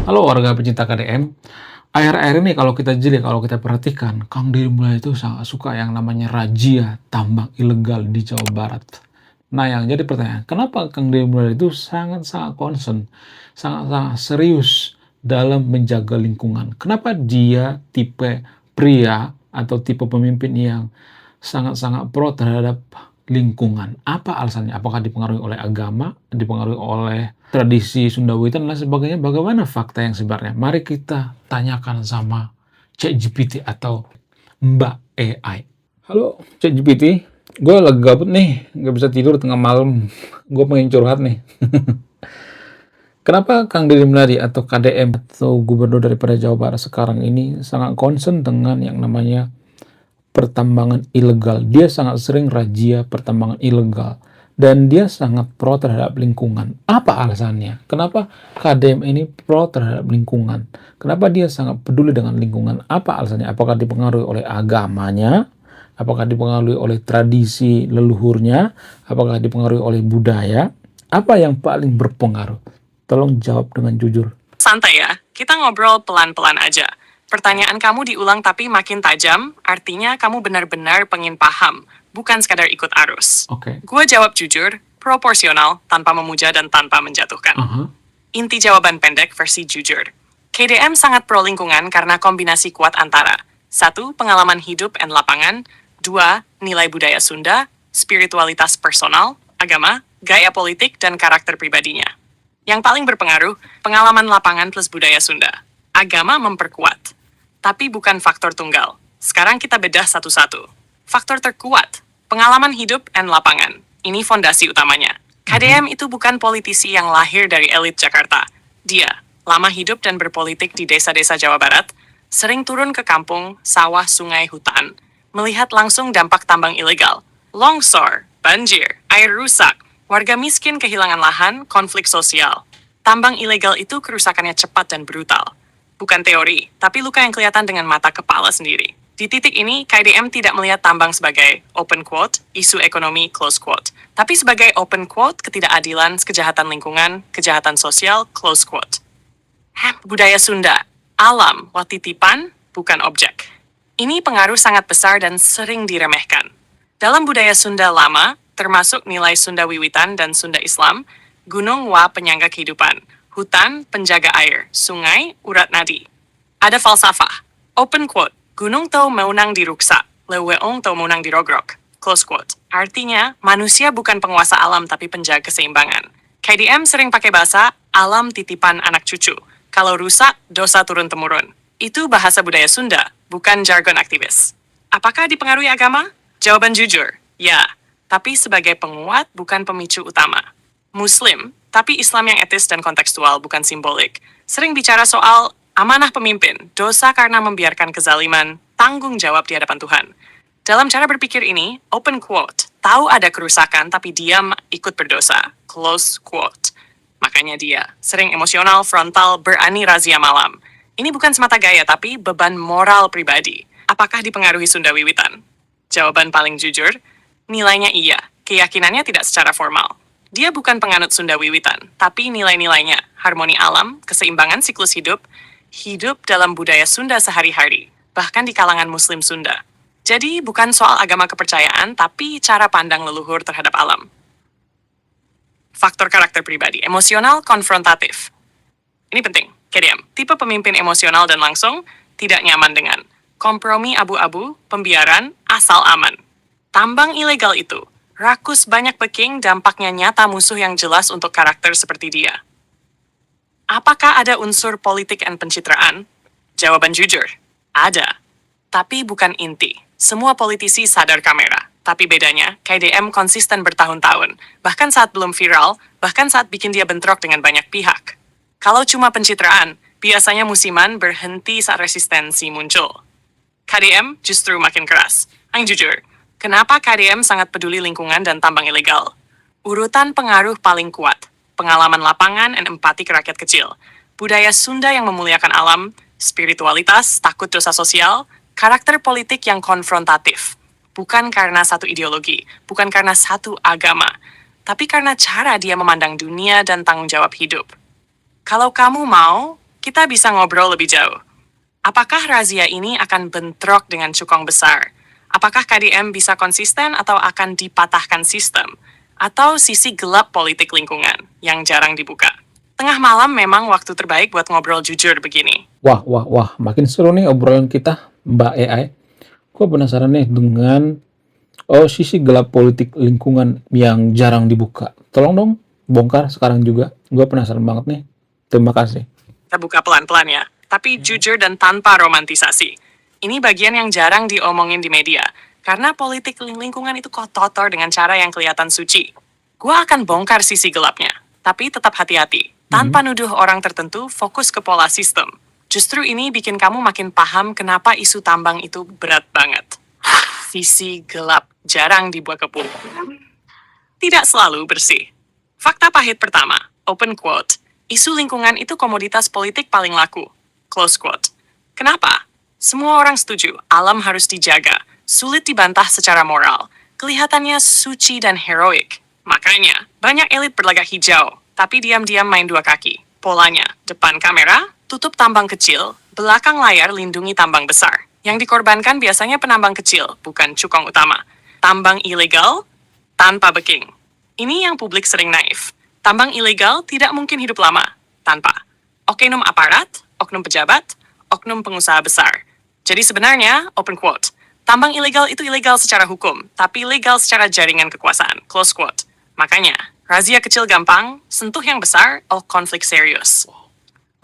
Halo warga pecinta KDM. Akhir-akhir ini kalau kita perhatikan, Kang Deddy Mulya itu sangat suka yang namanya razia tambang ilegal di Jawa Barat. Nah, yang jadi pertanyaan, kenapa Kang Deddy Mulya itu sangat-sangat concern, sangat-sangat serius dalam menjaga lingkungan? Kenapa dia tipe pria atau tipe pemimpin yang sangat-sangat pro terhadap lingkungan? Apa alasannya? Apakah dipengaruhi oleh agama, dipengaruhi oleh tradisi Sunda Wiwitan dan lain sebagainya? Bagaimana fakta yang sebenarnya? Mari kita tanyakan sama ChatGPT atau Mbak AI. Halo ChatGPT, gue lagi gabut nih, nggak bisa tidur tengah malam. Gue pengen curhat nih. Kenapa Kang Deddy Muladi atau KDM atau gubernur daripada Jawa Barat sekarang ini sangat concern dengan yang namanya pertambangan ilegal? Dia sangat sering razia pertambangan ilegal dan dia sangat pro terhadap lingkungan. Apa alasannya? Kenapa KDM ini pro terhadap lingkungan? Kenapa dia sangat peduli dengan lingkungan? Apa alasannya? Apakah dipengaruhi oleh agamanya? Apakah dipengaruhi oleh tradisi leluhurnya? Apakah dipengaruhi oleh budaya? Apa yang paling berpengaruh? Tolong jawab dengan jujur. Santai ya, kita ngobrol pelan-pelan aja. Pertanyaan kamu diulang tapi makin tajam, artinya kamu benar-benar pengen paham, bukan sekadar ikut arus. Oke. Gue jawab jujur, proporsional, tanpa memuja dan tanpa menjatuhkan. Inti jawaban pendek versi jujur. KDM sangat pro lingkungan karena kombinasi kuat antara 1. Pengalaman hidup dan lapangan 2. Nilai budaya Sunda, spiritualitas personal, agama, gaya politik, dan karakter pribadinya. Yang paling berpengaruh, pengalaman lapangan plus budaya Sunda. Agama memperkuat, tapi bukan faktor tunggal. Sekarang kita bedah satu-satu. Faktor terkuat, pengalaman hidup dan lapangan. Ini fondasi utamanya. KDM itu bukan politisi yang lahir dari elit Jakarta. Dia, lama hidup dan berpolitik di desa-desa Jawa Barat, sering turun ke kampung, sawah, sungai, hutan, melihat langsung dampak tambang ilegal. Longsor, banjir, air rusak, warga miskin kehilangan lahan, konflik sosial. Tambang ilegal itu kerusakannya cepat dan brutal. Bukan teori, tapi luka yang kelihatan dengan mata kepala sendiri. Di titik ini, KDM tidak melihat tambang sebagai open quote, isu ekonomi close quote, tapi sebagai open quote, ketidakadilan, kejahatan lingkungan, kejahatan sosial close quote. Budaya Sunda, alam, titipan, bukan objek. Ini pengaruh sangat besar dan sering diremehkan. Dalam budaya Sunda lama, termasuk nilai Sunda Wiwitan dan Sunda Islam, gunung penyangga kehidupan, hutan penjaga air, sungai urat nadi. Ada falsafah, open quote, gunung tau meunang diruksa, leweong tau meunang dirogrok, close quote. Artinya, manusia bukan penguasa alam tapi penjaga keseimbangan. KDM sering pakai bahasa alam titipan anak cucu. Kalau rusak, dosa turun-temurun. Itu bahasa budaya Sunda, bukan jargon aktivis. Apakah dipengaruhi agama? Jawaban jujur, ya. Tapi sebagai penguat, bukan pemicu utama. Muslim, tapi Islam yang etis dan kontekstual, bukan simbolik. Sering bicara soal amanah pemimpin, dosa karena membiarkan kezaliman, tanggung jawab di hadapan Tuhan. Dalam cara berpikir ini, open quote, tahu ada kerusakan tapi diam ikut berdosa, close quote. Makanya dia sering emosional, frontal, berani razia malam. Ini bukan semata gaya tapi beban moral pribadi. Apakah dipengaruhi Sunda Wiwitan? Jawaban paling jujur, nilainya iya, keyakinannya tidak secara formal. Dia bukan penganut Sunda Wiwitan, tapi nilai-nilainya, harmoni alam, keseimbangan siklus hidup, hidup dalam budaya Sunda sehari-hari, bahkan di kalangan Muslim Sunda. Jadi bukan soal agama kepercayaan, tapi cara pandang leluhur terhadap alam. Faktor karakter pribadi, emosional, konfrontatif. Ini penting, KDM, tipe pemimpin emosional dan langsung, tidak nyaman dengan kompromi abu-abu, pembiaran, asal aman. Tambang ilegal itu, rakus banyak peking, dampaknya nyata musuh yang jelas untuk karakter seperti dia. Apakah ada unsur politik dan pencitraan? Jawaban jujur, ada. Tapi bukan inti. Semua politisi sadar kamera. Tapi bedanya, KDM konsisten bertahun-tahun. Bahkan saat belum viral, bahkan saat bikin dia bentrok dengan banyak pihak. Kalau cuma pencitraan, biasanya musiman berhenti saat resistensi muncul. KDM justru makin keras. Yang jujur, kenapa KDM sangat peduli lingkungan dan tambang ilegal? Urutan pengaruh paling kuat, pengalaman lapangan dan empati ke rakyat kecil. Budaya Sunda yang memuliakan alam, spiritualitas, takut dosa sosial, karakter politik yang konfrontatif. Bukan karena satu ideologi, bukan karena satu agama, tapi karena cara dia memandang dunia dan tanggung jawab hidup. Kalau kamu mau, kita bisa ngobrol lebih jauh. Apakah razia ini akan bentrok dengan cukong besar? Apakah KDM bisa konsisten atau akan dipatahkan sistem? Atau sisi gelap politik lingkungan yang jarang dibuka? Tengah malam memang waktu terbaik buat ngobrol jujur begini. Wah, wah, wah, makin seru nih obrolan kita, Mbak AI. Gue penasaran nih dengan sisi gelap politik lingkungan yang jarang dibuka. Tolong dong, bongkar sekarang juga. Gue penasaran banget nih. Terima kasih. Kita buka pelan-pelan ya, tapi jujur dan tanpa romantisasi. Ini bagian yang jarang diomongin di media, karena politik lingkungan itu kotor dengan cara yang kelihatan suci. Gua akan bongkar sisi gelapnya, tapi tetap hati-hati. Tanpa nuduh orang tertentu, fokus ke pola sistem. Justru ini bikin kamu makin paham kenapa isu tambang itu berat banget. Sisi gelap jarang dibuat ke publik. Tidak selalu bersih. Fakta pahit pertama, open quote, isu lingkungan itu komoditas politik paling laku. Close quote. Kenapa? Semua orang setuju, alam harus dijaga. Sulit dibantah secara moral. Kelihatannya suci dan heroik. Makanya, banyak elit berlagak hijau, tapi diam-diam main dua kaki. Polanya, depan kamera, tutup tambang kecil, belakang layar lindungi tambang besar. Yang dikorbankan biasanya penambang kecil, bukan cukong utama. Tambang ilegal, tanpa backing. Ini yang publik sering naif. Tambang ilegal tidak mungkin hidup lama, tanpa oknum aparat, oknum pejabat, oknum pengusaha besar. Jadi sebenarnya, open quote, tambang ilegal itu ilegal secara hukum, tapi legal secara jaringan kekuasaan, close quote. Makanya, razia kecil gampang, sentuh yang besar, konflik serius.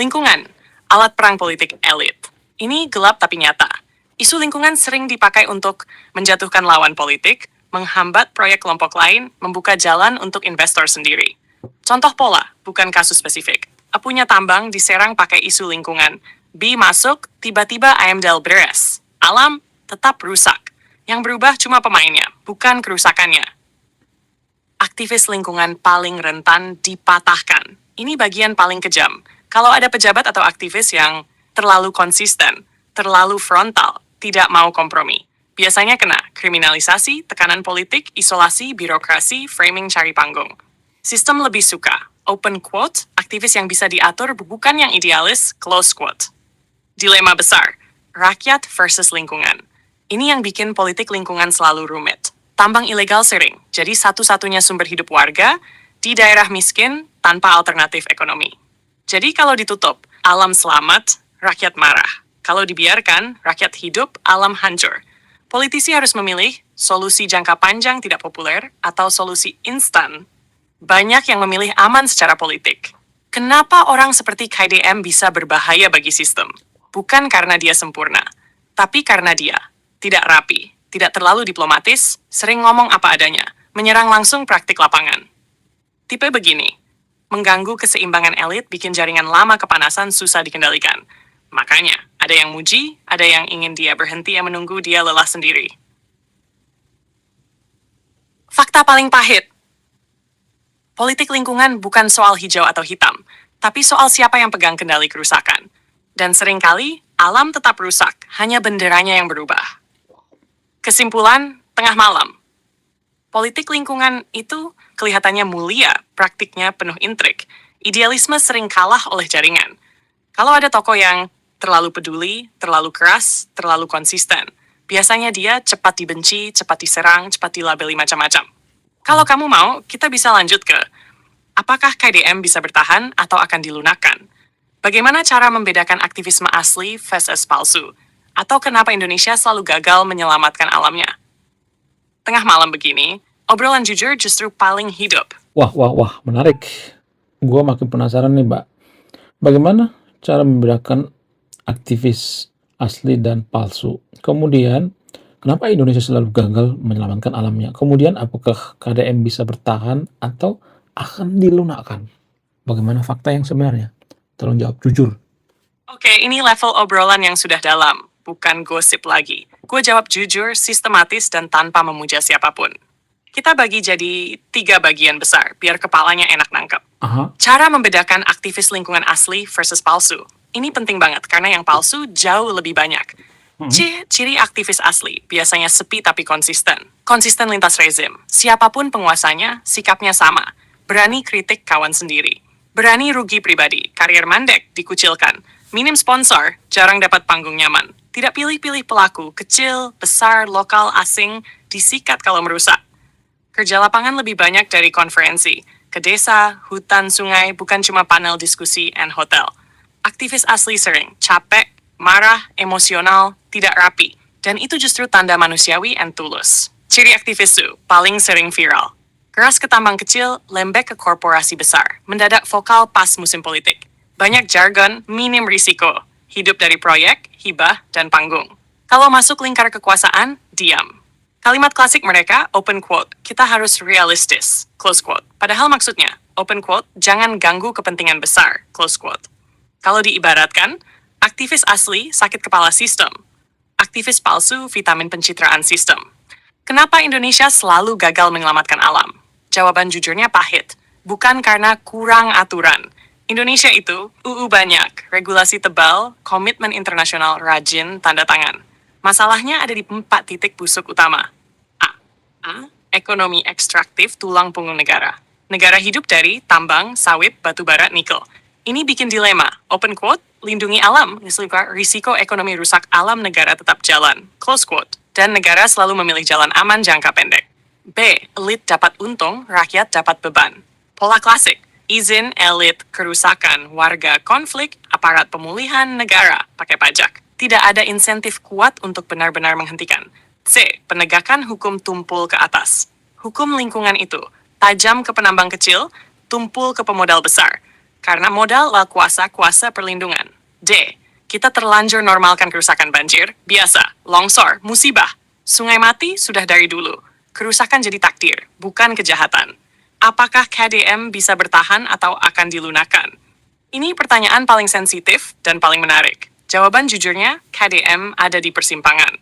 Lingkungan, alat perang politik elit. Ini gelap tapi nyata. Isu lingkungan sering dipakai untuk menjatuhkan lawan politik, menghambat proyek kelompok lain, membuka jalan untuk investor sendiri. Contoh pola, bukan kasus spesifik. A punya tambang diserang pakai isu lingkungan. B masuk, tiba-tiba AMDAL beres. Alam tetap rusak. Yang berubah cuma pemainnya, bukan kerusakannya. Aktivis lingkungan paling rentan dipatahkan. Ini bagian paling kejam. Kalau ada pejabat atau aktivis yang terlalu konsisten, terlalu frontal, tidak mau kompromi. Biasanya kena kriminalisasi, tekanan politik, isolasi, birokrasi, framing cari panggung. Sistem lebih suka, open quote, aktivis yang bisa diatur bukan yang idealis, close quote. Dilema besar, rakyat versus lingkungan. Ini yang bikin politik lingkungan selalu rumit. Tambang ilegal sering, jadi satu-satunya sumber hidup warga di daerah miskin tanpa alternatif ekonomi. Jadi kalau ditutup, alam selamat, rakyat marah. Kalau dibiarkan, rakyat hidup, alam hancur. Politisi harus memilih solusi jangka panjang tidak populer atau solusi instan. Banyak yang memilih aman secara politik. Kenapa orang seperti KDM bisa berbahaya bagi sistem? Bukan karena dia sempurna, tapi karena dia tidak rapi, tidak terlalu diplomatis, sering ngomong apa adanya, menyerang langsung praktik lapangan. Tipe begini, mengganggu keseimbangan elit bikin jaringan lama kepanasan susah dikendalikan. Makanya, ada yang muji, ada yang ingin dia berhenti yang menunggu dia lelah sendiri. Fakta paling pahit. Politik lingkungan bukan soal hijau atau hitam, tapi soal siapa yang pegang kendali kerusakan. Dan seringkali, alam tetap rusak, hanya benderanya yang berubah. Kesimpulan, tengah malam. Politik lingkungan itu kelihatannya mulia, praktiknya penuh intrik. Idealisme sering kalah oleh jaringan. Kalau ada tokoh yang terlalu peduli, terlalu keras, terlalu konsisten, biasanya dia cepat dibenci, cepat diserang, cepat dilabeli macam-macam. Kalau kamu mau, kita bisa lanjut ke apakah KDM bisa bertahan atau akan dilunakkan? Bagaimana cara membedakan aktivisme asli versus palsu? Atau kenapa Indonesia selalu gagal menyelamatkan alamnya? Tengah malam begini, obrolan jujur justru paling hidup. Wah, menarik. Gua makin penasaran nih, Mbak. Bagaimana cara membedakan aktivis asli dan palsu? Kemudian, kenapa Indonesia selalu gagal menyelamatkan alamnya? Kemudian, apakah KDM bisa bertahan atau akan dilunakkan? Bagaimana fakta yang sebenarnya? Tolong jawab jujur. Oke, ini level obrolan yang sudah dalam, bukan gosip lagi. Gue jawab jujur, sistematis, dan tanpa memuja siapapun. Kita bagi jadi 3 bagian besar, biar kepalanya enak nangkep. Cara membedakan aktivis lingkungan asli versus palsu. Ini penting banget, karena yang palsu jauh lebih banyak. Ciri aktivis asli, biasanya sepi tapi konsisten. Konsisten lintas rezim. Siapapun penguasanya, sikapnya sama. Berani kritik kawan sendiri. Berani rugi pribadi, karier mandek, dikucilkan. Minim sponsor, jarang dapat panggung nyaman. Tidak pilih-pilih pelaku, kecil, besar, lokal, asing, disikat kalau merusak. Kerja lapangan lebih banyak dari konferensi. Ke desa, hutan, sungai, bukan cuma panel diskusi and hotel. Aktivis asli sering capek, marah, emosional, tidak rapi. Dan itu justru tanda manusiawi and tulus. Ciri aktivis Su, paling sering viral. Keras ke tambang kecil, lembek ke korporasi besar. Mendadak vokal pas musim politik. Banyak jargon, minim risiko. Hidup dari proyek, hibah, dan panggung. Kalau masuk lingkar kekuasaan, diam. Kalimat klasik mereka, open quote, kita harus realistis, close quote. Padahal maksudnya, open quote, jangan ganggu kepentingan besar, close quote. Kalau diibaratkan, aktivis asli sakit kepala sistem. Aktivis palsu vitamin pencitraan sistem. Kenapa Indonesia selalu gagal menyelamatkan alam? Jawaban jujurnya pahit. Bukan karena kurang aturan. Indonesia itu UU banyak, regulasi tebal, komitmen internasional rajin, tanda tangan. Masalahnya ada di 4 titik busuk utama. A. Ekonomi ekstraktif tulang punggung negara. Negara hidup dari tambang, sawit, batu bara, nikel. Ini bikin dilema. Open quote, lindungi alam, risiko ekonomi rusak alam negara tetap jalan. Close quote. Dan negara selalu memilih jalan aman jangka pendek. B. Elit dapat untung, rakyat dapat beban. Pola klasik. Izin, elit, kerusakan, warga, konflik, aparat pemulihan, negara, pakai pajak. Tidak ada insentif kuat untuk benar-benar menghentikan. C. Penegakan hukum tumpul ke atas. Hukum lingkungan itu tajam ke penambang kecil, tumpul ke pemodal besar. Karena modal lah kuasa perlindungan. D. Kita terlanjur normalkan kerusakan banjir, biasa, longsor, musibah. Sungai mati sudah dari dulu. Kerusakan jadi takdir, bukan kejahatan. Apakah KDM bisa bertahan atau akan dilunakan? Ini pertanyaan paling sensitif dan paling menarik. Jawaban jujurnya, KDM ada di persimpangan.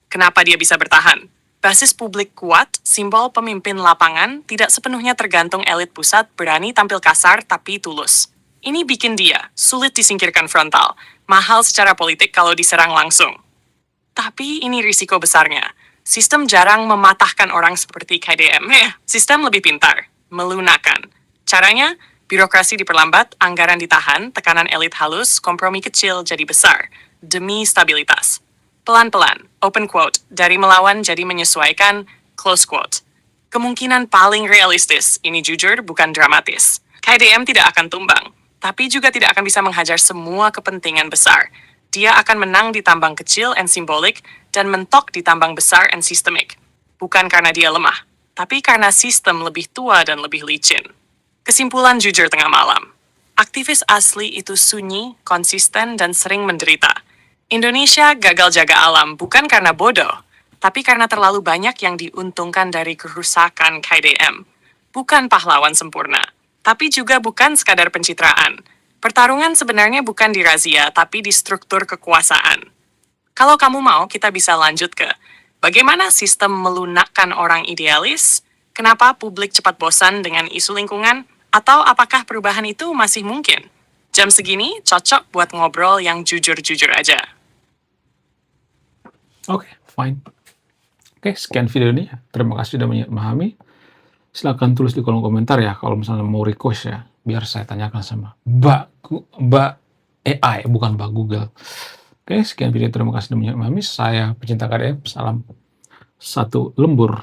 Kenapa dia bisa bertahan? Basis publik kuat, simbol pemimpin lapangan, tidak sepenuhnya tergantung elit pusat berani tampil kasar tapi tulus. Ini bikin dia sulit disingkirkan frontal, mahal secara politik kalau diserang langsung. Tapi ini risiko besarnya. Sistem jarang mematahkan orang seperti KDM. Sistem lebih pintar, melunakan. Caranya, birokrasi diperlambat, anggaran ditahan, tekanan elit halus, kompromi kecil jadi besar, demi stabilitas. Pelan-pelan, open quote, dari melawan jadi menyesuaikan, close quote. Kemungkinan paling realistis, ini jujur bukan dramatis. KDM tidak akan tumbang, tapi juga tidak akan bisa menghajar semua kepentingan besar. Dia akan menang di tambang kecil and simbolik, dan mentok di tambang besar and sistemik. Bukan karena dia lemah, tapi karena sistem lebih tua dan lebih licin. Kesimpulan jujur tengah malam. Aktivis asli itu sunyi, konsisten, dan sering menderita. Indonesia gagal jaga alam bukan karena bodoh, tapi karena terlalu banyak yang diuntungkan dari kerusakan KDM. Bukan pahlawan sempurna, tapi juga bukan sekadar pencitraan. Pertarungan sebenarnya bukan di razia, tapi di struktur kekuasaan. Kalau kamu mau, kita bisa lanjut ke bagaimana sistem melunakkan orang idealis, kenapa publik cepat bosan dengan isu lingkungan, atau apakah perubahan itu masih mungkin? Jam segini cocok buat ngobrol yang jujur-jujur aja. Oke, fine. Oke, sekian video ini. Terima kasih sudah memahami. Silahkan tulis di kolom komentar ya, kalau misalnya mau request ya, biar saya tanyakan sama Mbak AI, bukan Mbak Google. Oke, sekian video. Terima kasih sudah memahami. Saya pecinta KDM. Salam satu lembur.